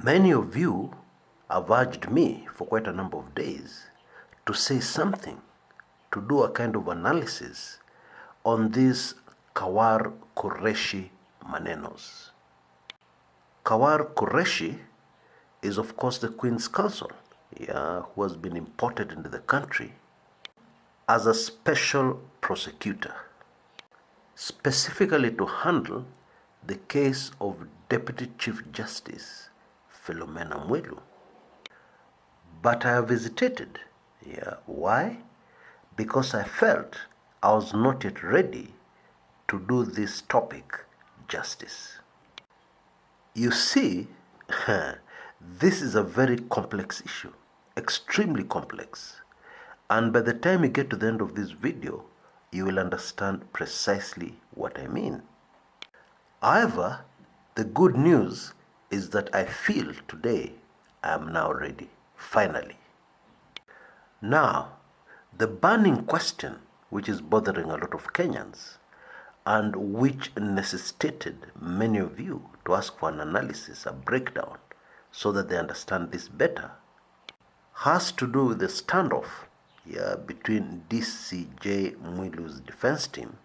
Many of you have urged me for quite a number of days to say something, to do a kind of analysis on these Khawar Qureshi manenos. Khawar Qureshi is of course the Queen's counsel, who has been imported into the country as a special prosecutor, specifically to handle the case of Deputy Chief Justice Philomena Mwilu. But I have hesitated. Why? Because I felt I was not yet ready to do this topic justice. You see, this is a very complex issue, extremely complex. And by the time you get to the end of this video, you will understand precisely what I mean. However, the good news is that I feel today I am now ready, finally. Now, the burning question which is bothering a lot of Kenyans and which necessitated many of you to ask for an analysis, a breakdown, so that they understand this better, has to do with the standoff between DCJ Mwilu's defense team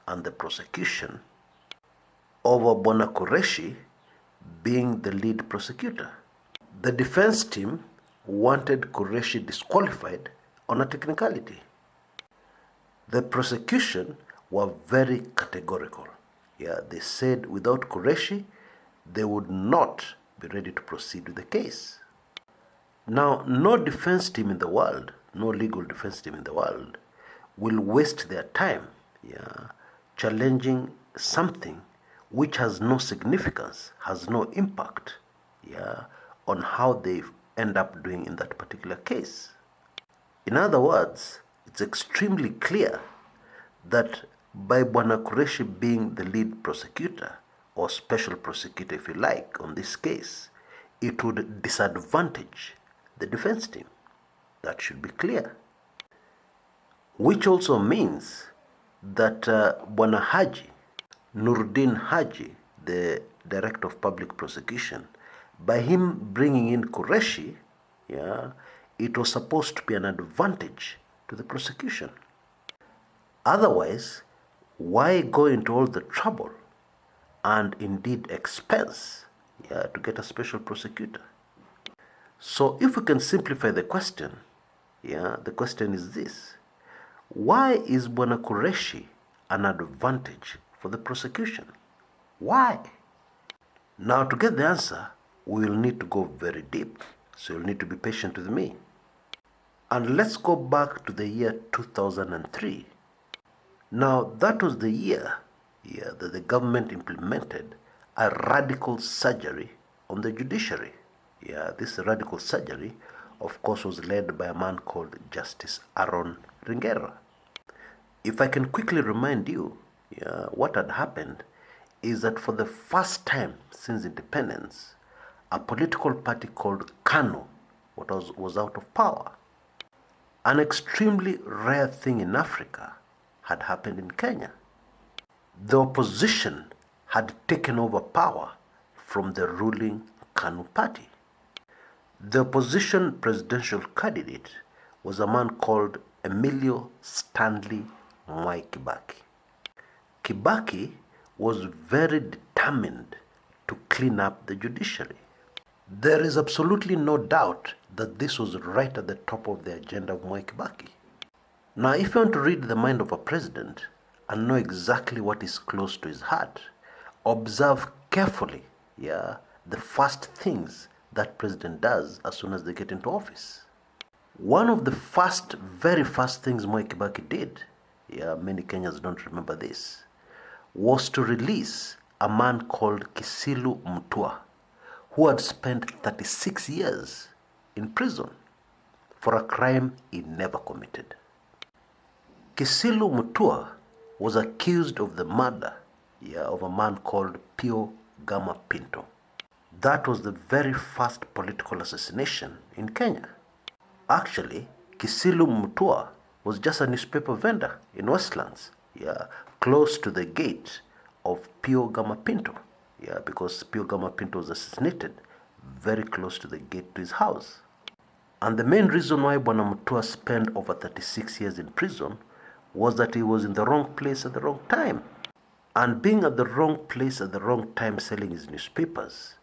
and the prosecution over Khawar Qureshi being the lead prosecutor. The defense team wanted Qureshi disqualified on a technicality. The prosecution were very categorical. They said without Qureshi, they would not be ready to proceed with the case. Now, no defense team in the world, no legal defense team in the world, will waste their time challenging something which has no significance, has no impact on how they end up doing in that particular case. In other words, it's extremely clear that by Khawar Qureshi being the lead prosecutor, or special prosecutor if you like, on this case, it would disadvantage the defense team. That should be clear. Which also means that Bwana Haji, Nuruddin Haji, the Director of Public Prosecution, by him bringing in Qureshi, it was supposed to be an advantage to the prosecution. Otherwise, why go into all the trouble and indeed expense to get a special prosecutor? So if we can simplify the question, the question is this: why is Khawar Qureshi an advantage for the prosecution? Why? Now, to get the answer, we will need to go very deep, so you'll need to be patient with me. And let's go back to the year 2003. Now, that was the year that the government implemented a radical surgery on the judiciary. This radical surgery, of course, was led by a man called Justice Aaron Ringera. If I can quickly remind you, what had happened is that for the first time since independence, a political party called KANU was out of power. An extremely rare thing in Africa had happened in Kenya. The opposition had taken over power from the ruling KANU party. The opposition presidential candidate was a man called Emilio Stanley Mwai Kibaki. Kibaki was very determined to clean up the judiciary. There is absolutely no doubt that this was right at the top of the agenda of Mwai Kibaki. Now, if you want to read the mind of a president and know exactly what is close to his heart, observe carefully, the first things that president does as soon as they get into office. One of the very first things Mwai Kibaki did, many Kenyans don't remember this, was to release a man called Kshs Mutua, who had spent 36 years in prison for a crime he never committed. Kshs Mutua was accused of the murder of a man called Pio Gama Pinto. That was the very first political assassination in Kenya. Actually, Kshs Mutua was just a newspaper vendor in Westlands, close to the gate of Pio Gama Pinto, because Pio Gama Pinto was assassinated very close to the gate to his house. And the main reason why Bwana Mutua spent over 36 years in prison was that he was in the wrong place at the wrong time. And being at the wrong place at the wrong time selling his newspapers,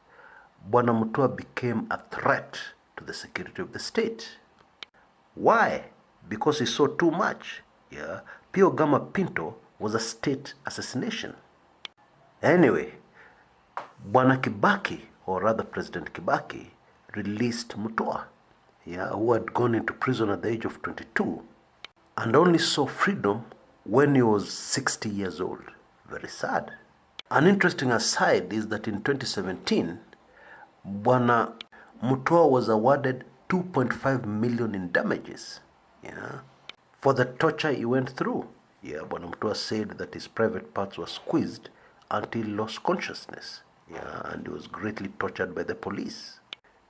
Bwana Mutua became a threat to the security of the state. Why? Because he saw too much. Pio Gama Pinto was a state assassination. Anyway, Bwana Kibaki, or rather President Kibaki, released Mutua, who had gone into prison at the age of 22 and only saw freedom when he was 60 years old. Very sad. An interesting aside is that in 2017, Bwana Mutua was awarded 2.5 million in damages, for the torture he went through. Bwana Mutua said that his private parts were squeezed until he lost consciousness, and he was greatly tortured by the police.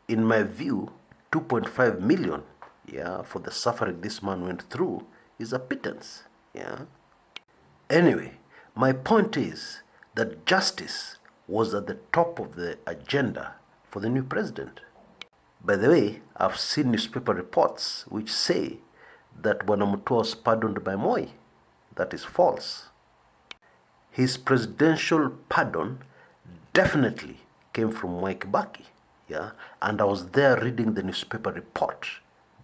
In my view, 2.5 million, for the suffering this man went through is a pittance, Anyway, my point is that justice was at the top of the agenda for the new president. By the way, I've seen newspaper reports which say that Bwana Mutua was pardoned by Moi. That is false. His presidential pardon definitely came from Mwai Kibaki, and I was there reading the newspaper report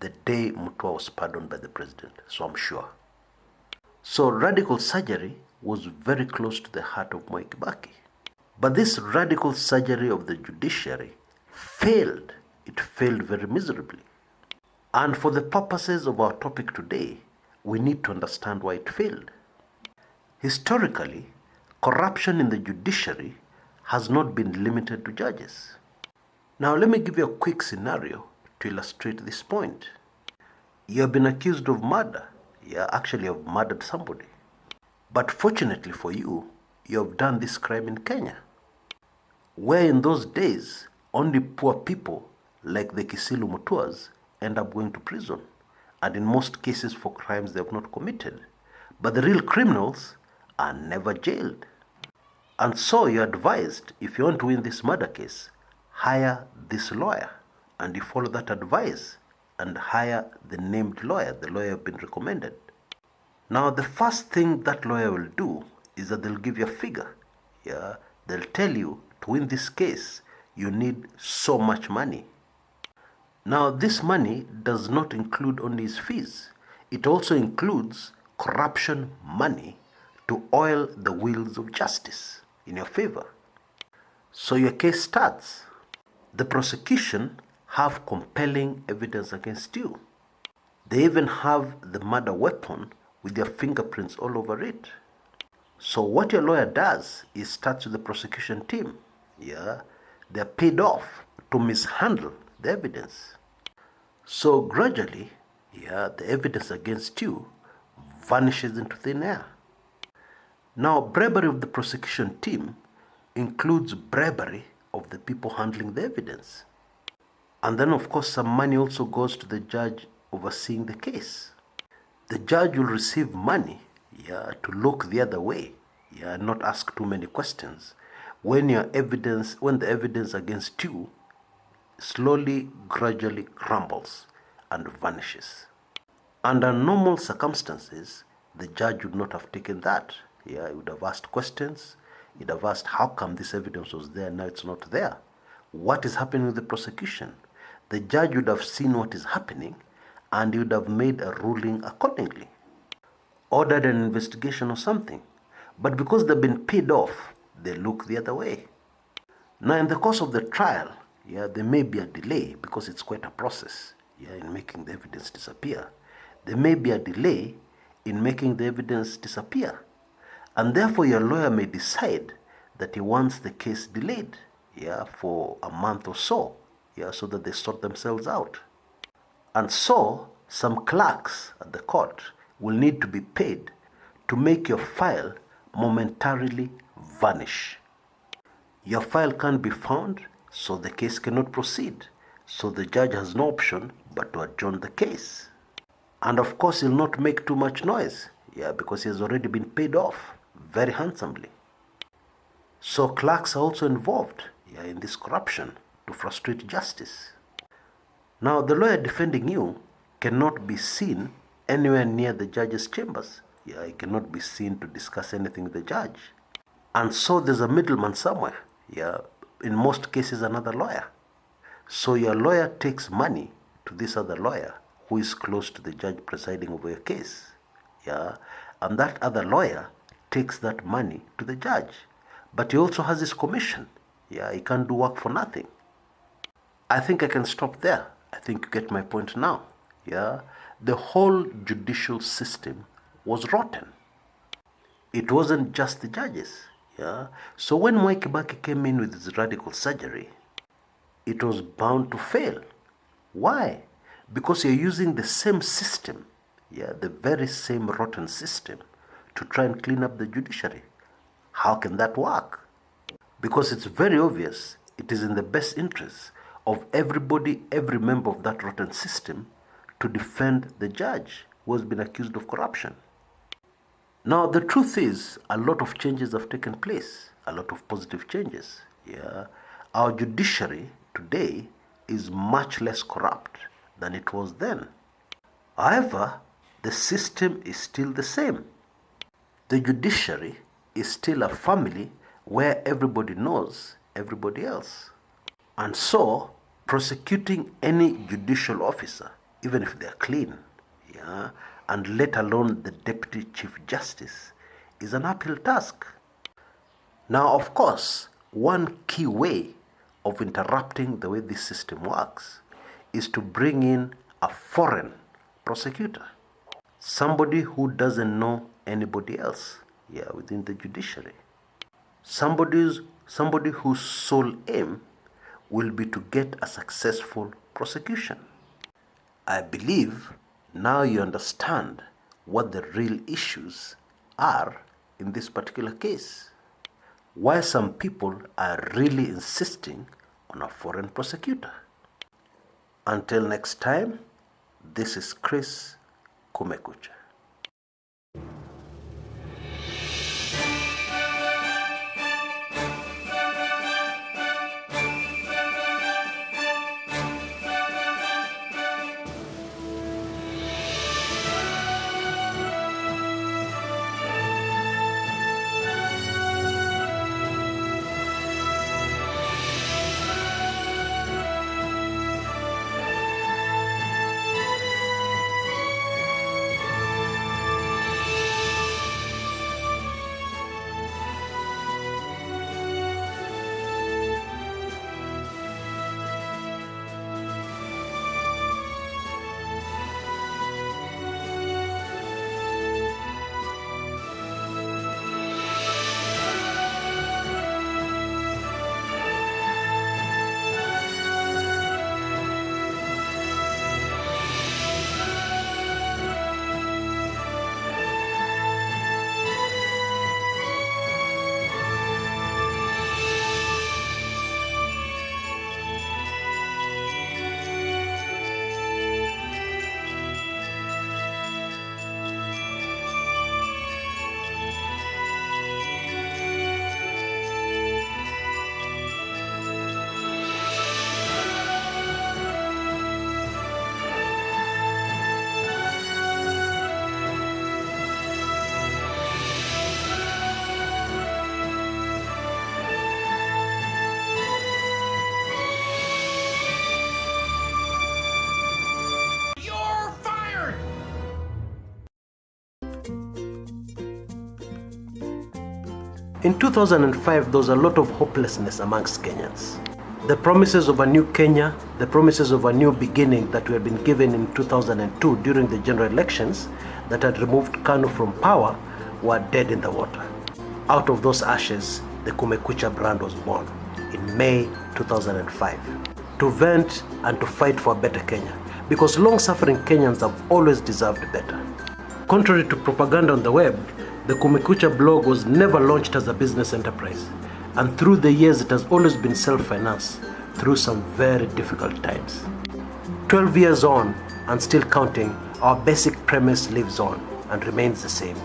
the day Mutua was pardoned by the president, so I'm sure. So radical surgery was very close to the heart of Mwai Kibaki. But this radical surgery of the judiciary failed. It failed very miserably. And for the purposes of our topic today, we need to understand why it failed. Historically, corruption in the judiciary has not been limited to judges. Now let me give you a quick scenario to illustrate this point. You have been accused of murder. Actually you have murdered somebody. But fortunately for you, you have done this crime in Kenya, where in those days, only poor people like the Kisilu Mutuas end up going to prison, and in most cases for crimes they have not committed. But the real criminals are never jailed. And so you're advised, if you want to win this murder case, hire this lawyer. And you follow that advice and hire the named lawyer, the lawyer you've been recommended. Now the first thing that lawyer will do is that they'll give you a figure. They'll tell you, to win this case, you need so much money. Now this money does not include only his fees. It also includes corruption money to oil the wheels of justice in your favor. So your case starts. The prosecution have compelling evidence against you. They even have the murder weapon with their fingerprints all over it. So what your lawyer does is starts with the prosecution team. They're paid off to mishandle the evidence. So gradually, the evidence against you vanishes into thin air. Now, bravery of the prosecution team includes bravery of the people handling the evidence. And then, of course, some money also goes to the judge overseeing the case. The judge will receive money, to look the other way, and not ask too many questions. When the evidence against you slowly, gradually crumbles and vanishes. Under normal circumstances, the judge would not have taken that. He would have asked questions. He'd have asked, how come this evidence was there, now it's not there? What is happening with the prosecution? The judge would have seen what is happening, and he would have made a ruling accordingly. Ordered an investigation or something. But because they've been paid off, they look the other way. Now in the course of the trial, there may be a delay because it's quite a process, in making the evidence disappear. There may be a delay in making the evidence disappear. And therefore your lawyer may decide that he wants the case delayed, for a month or so, so that they sort themselves out. And so some clerks at the court will need to be paid to make your file momentarily vanish. Your file can't be found, so the case cannot proceed. So the judge has no option but to adjourn the case. And of course he'll not make too much noise, because he has already been paid off very handsomely. So clerks are also involved in this corruption. to frustrate justice. Now, the lawyer defending you cannot be seen anywhere near the judge's chambers. Yeah, he cannot be seen to discuss anything with the judge. And so there's a middleman somewhere. Yeah, in most cases, another lawyer. So your lawyer takes money to this other lawyer who is close to the judge presiding over your case. Yeah, and that other lawyer takes that money to the judge. But he also has his commission. Yeah, he can't do work for nothing. I think I can stop there. I think you get my point now. Yeah, the whole judicial system was rotten. It wasn't just the judges. Yeah, so when Mwai Kibaki came in with his radical surgery, it was bound to fail. Why? Because you're using the same system, yeah, the very same rotten system, to try and clean up the judiciary. How can that work? Because it's very obvious it is in the best interest of everybody, every member of that rotten system, to defend the judge who has been accused of corruption. Now, the truth is, a lot of changes have taken place, a lot of positive changes. Yeah, our judiciary today is much less corrupt than it was then. However, the system is still the same. The judiciary is still a family where everybody knows everybody else. And so, prosecuting any judicial officer, even if they're clean, yeah, and let alone the Deputy Chief Justice, is an uphill task. Now, of course, one key way of interrupting the way this system works is to bring in a foreign prosecutor, somebody who doesn't know anybody else, yeah, within the judiciary, somebody whose sole aim will be to get a successful prosecution. I believe now you understand what the real issues are in this particular case. Why some people are really insisting on a foreign prosecutor. Until next time, this is Kshs, Kumekucha. In 2005, there was a lot of hopelessness amongst Kenyans. The promises of a new Kenya, the promises of a new beginning that had been given in 2002 during the general elections that had removed KANU from power were dead in the water. Out of those ashes, the Kumekucha brand was born in May 2005 to vent and to fight for a better Kenya, because long-suffering Kenyans have always deserved better. Contrary to propaganda on the web, the Kumekucha blog was never launched as a business enterprise, and through the years it has always been self-financed through some very difficult times. 12 years on and still counting, our basic premise lives on and remains the same.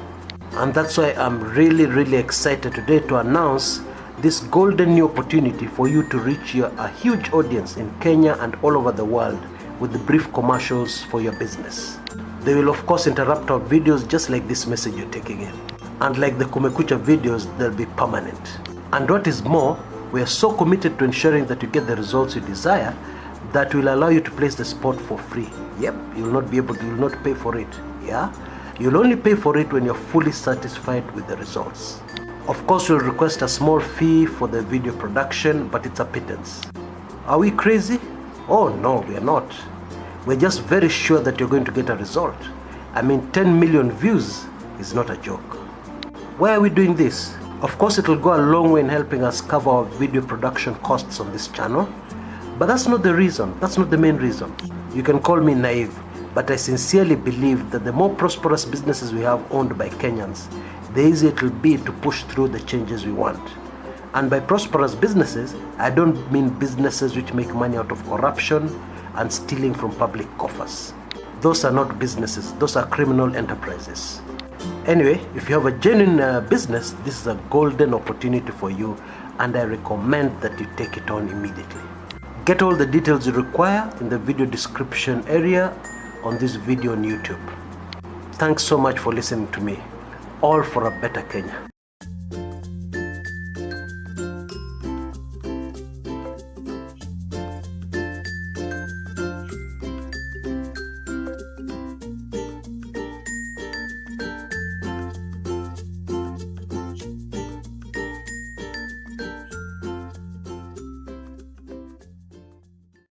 And that's why I'm really excited today to announce this golden new opportunity for you to reach a huge audience in Kenya and all over the world with the brief commercials for your business. They will of course interrupt our videos just like this message you're taking in. And like the Kumekucha videos, they'll be permanent. And what is more, we are so committed to ensuring that you get the results you desire that will allow you to place the spot for free. Yep, you will not pay for it. Yeah? You'll only pay for it when you're fully satisfied with the results. Of course, you'll request a small fee for the video production, but it's a pittance. Are we crazy? Oh no, we are not. We're just very sure that you're going to get a result. I mean, 10 million views is not a joke. Why are we doing this? Of course, it will go a long way in helping us cover our video production costs on this channel, but that's not the reason. That's not the main reason. You can call me naive, but I sincerely believe that the more prosperous businesses we have owned by Kenyans, the easier it will be to push through the changes we want. And by prosperous businesses, I don't mean businesses which make money out of corruption and stealing from public coffers. Those are not businesses, those are criminal enterprises. Anyway, if you have a genuine business, this is a golden opportunity for you, and I recommend that you take it on immediately. Get all the details you require in the video description area on this video on YouTube. Thanks so much for listening to me. All for a better Kenya.